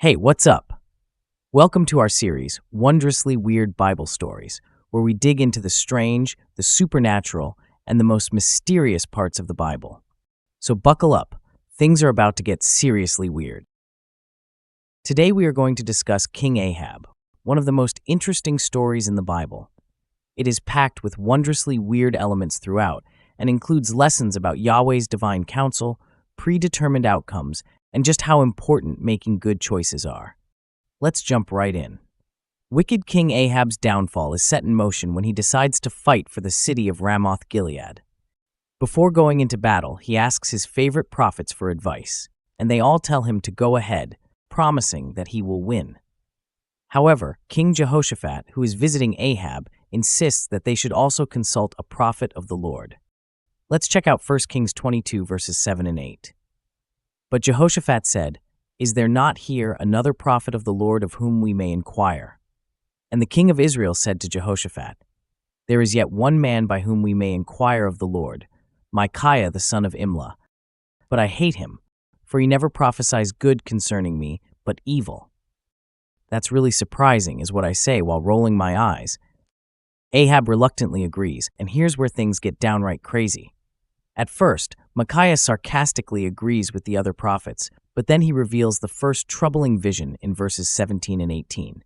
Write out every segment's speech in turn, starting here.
Hey, what's up? Welcome to our series, Wondrously Weird Bible Stories, where we dig into the strange, the supernatural, and the most mysterious parts of the Bible. So buckle up, things are about to get seriously weird. Today we are going to discuss King Ahab, one of the most interesting stories in the Bible. It is packed with wondrously weird elements throughout and includes lessons about Yahweh's divine counsel, predetermined outcomes, and just how important making good choices are. Let's jump right in. Wicked King Ahab's downfall is set in motion when he decides to fight for the city of Ramoth-Gilead. Before going into battle, he asks his favorite prophets for advice, and they all tell him to go ahead, promising that he will win. However, King Jehoshaphat, who is visiting Ahab, insists that they should also consult a prophet of the Lord. Let's check out 1 Kings 22 verses 7 and 8. But Jehoshaphat said, "Is there not here another prophet of the Lord of whom we may inquire?" And the king of Israel said to Jehoshaphat, "There is yet one man by whom we may inquire of the Lord, Micaiah the son of Imlah. But I hate him, for he never prophesies good concerning me, but evil." That's really surprising, is what I say while rolling my eyes. Ahab reluctantly agrees, and here's where things get downright crazy. At first, Micaiah sarcastically agrees with the other prophets, but then he reveals the first troubling vision in verses 17 and 18.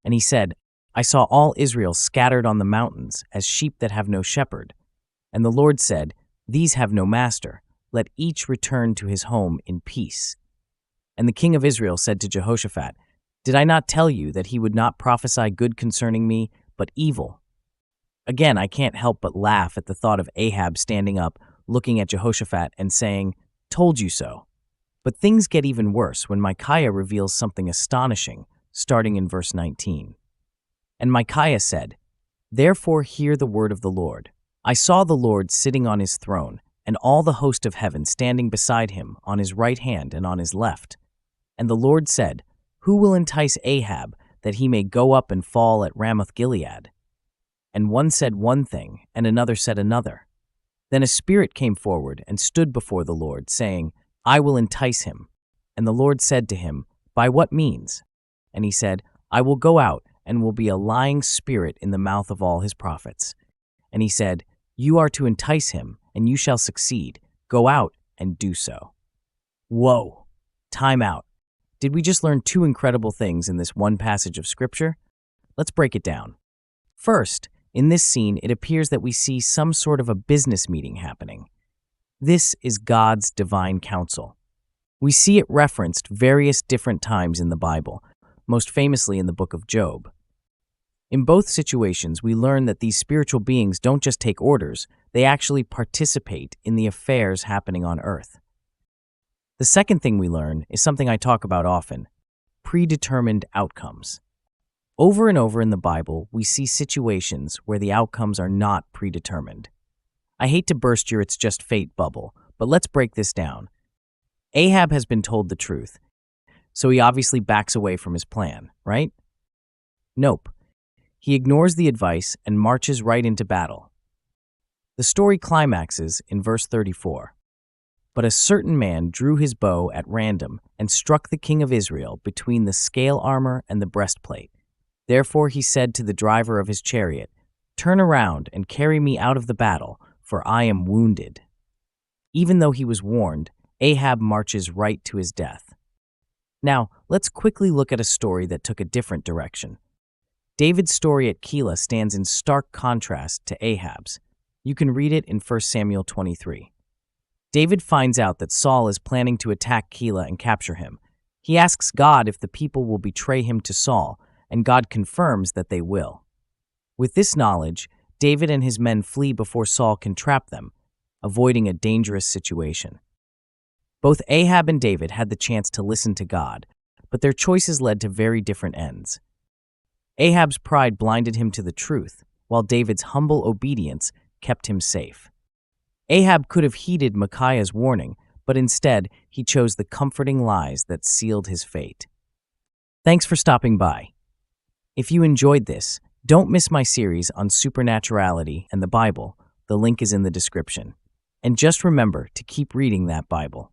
And he said, "I saw all Israel scattered on the mountains, as sheep that have no shepherd. And the Lord said, These have no master. Let each return to his home in peace." And the king of Israel said to Jehoshaphat, "Did I not tell you that he would not prophesy good concerning me, but evil?" Again, I can't help but laugh at the thought of Ahab standing up, looking at Jehoshaphat and saying, "Told you so." But things get even worse when Micaiah reveals something astonishing, starting in verse 19. And Micaiah said, "Therefore hear the word of the Lord. I saw the Lord sitting on his throne, and all the host of heaven standing beside him, on his right hand and on his left. And the Lord said, Who will entice Ahab, that he may go up and fall at Ramoth-Gilead?" And one said one thing, and another said another. Then a spirit came forward and stood before the Lord, saying, "I will entice him." And the Lord said to him, "By what means?" And he said, "I will go out, and will be a lying spirit in the mouth of all his prophets." And he said, "You are to entice him, and you shall succeed. Go out and do so." Whoa! Time out. Did we just learn two incredible things in this one passage of Scripture? Let's break it down. First, in this scene, it appears that we see some sort of a business meeting happening. This is God's divine counsel. We see it referenced various different times in the Bible, most famously in the book of Job. In both situations, we learn that these spiritual beings don't just take orders, they actually participate in the affairs happening on earth. The second thing we learn is something I talk about often: predetermined outcomes. Over and over in the Bible, we see situations where the outcomes are not predetermined. I hate to burst your "it's just fate" bubble, but let's break this down. Ahab has been told the truth, so he obviously backs away from his plan, right? Nope. He ignores the advice and marches right into battle. The story climaxes in verse 34. "But a certain man drew his bow at random and struck the king of Israel between the scale armor and the breastplate. Therefore he said to the driver of his chariot, 'Turn around and carry me out of the battle, for I am wounded.' Even though he was warned, Ahab marches right to his death." Now, let's quickly look at a story that took a different direction. David's story at Keilah stands in stark contrast to Ahab's. You can read it in 1 Samuel 23. David finds out that Saul is planning to attack Keilah and capture him. He asks God if the people will betray him to Saul, and God confirms that they will. With this knowledge, David and his men flee before Saul can trap them, avoiding a dangerous situation. Both Ahab and David had the chance to listen to God, but their choices led to very different ends. Ahab's pride blinded him to the truth, while David's humble obedience kept him safe. Ahab could have heeded Micaiah's warning, but instead he chose the comforting lies that sealed his fate. Thanks for stopping by. If you enjoyed this, don't miss my series on supernaturality and the Bible. The link is in the description. And just remember to keep reading that Bible.